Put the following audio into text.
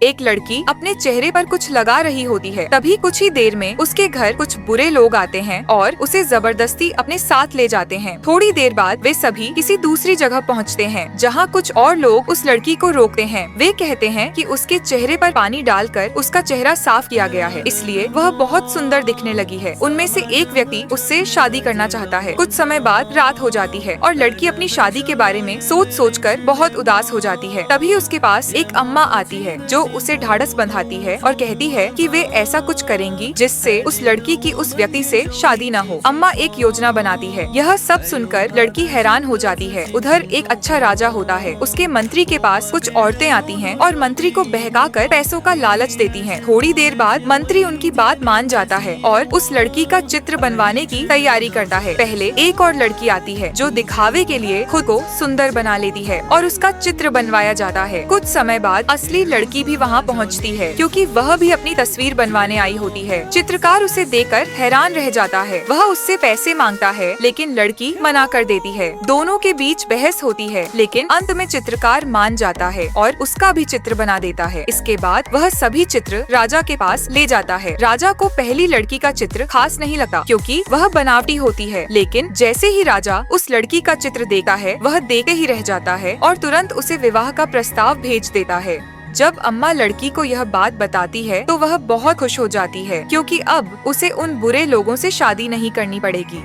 एक लड़की अपने चेहरे पर कुछ लगा रही होती है। तभी कुछ ही देर में उसके घर कुछ बुरे लोग आते हैं और उसे जबरदस्ती अपने साथ ले जाते हैं। थोड़ी देर बाद वे सभी किसी दूसरी जगह पहुंचते हैं, जहां कुछ और लोग उस लड़की को रोकते हैं। वे कहते हैं कि उसके चेहरे पर पानी डालकर उसका चेहरा साफ किया गया है, इसलिए वह बहुत सुंदर दिखने लगी है। उनमें से एक व्यक्ति उससे शादी करना चाहता है। कुछ समय बाद रात हो जाती है और लड़की अपनी शादी के बारे में सोच कर बहुत उदास हो जाती है। तभी उसके पास एक अम्मा आती है जो उसे ढाढ़स बंधाती है और कहती है कि वे ऐसा कुछ करेंगी जिससे उस लड़की की उस व्यक्ति से शादी न हो। अम्मा एक योजना बनाती है। यह सब सुनकर लड़की हैरान हो जाती है। उधर एक अच्छा राजा होता है। उसके मंत्री के पास कुछ औरतें आती हैं और मंत्री को बहकाकर पैसों का लालच देती हैं। थोड़ी देर बाद मंत्री उनकी बात मान जाता है और उस लड़की का चित्र बनवाने की तैयारी करता है। पहले एक और लड़की आती है जो दिखावे के लिए खुद को सुंदर बना लेती है और उसका चित्र बनवाया जाता है। कुछ समय बाद असली लड़की भी वहाँ पहुँचती है, क्योंकि वह भी अपनी तस्वीर बनवाने आई होती है। चित्रकार उसे देखकर हैरान रह जाता है। वह उससे पैसे मांगता है, लेकिन लड़की मना कर देती है। दोनों के बीच बहस होती है, लेकिन अंत में चित्रकार मान जाता है और उसका भी चित्र बना देता है। इसके बाद वह सभी चित्र राजा के पास ले जाता है। राजा को पहली लड़की का चित्र खास नहीं लगता, क्योंकि वह बनावटी होती है। लेकिन जैसे ही राजा उस लड़की का चित्र देखता है, वह देखे ही रह जाता है और तुरंत उसे विवाह का प्रस्ताव भेज देता है। जब अम्मा लड़की को यह बात बताती है तो वह बहुत खुश हो जाती है, क्योंकि अब उसे उन बुरे लोगों से शादी नहीं करनी पड़ेगी।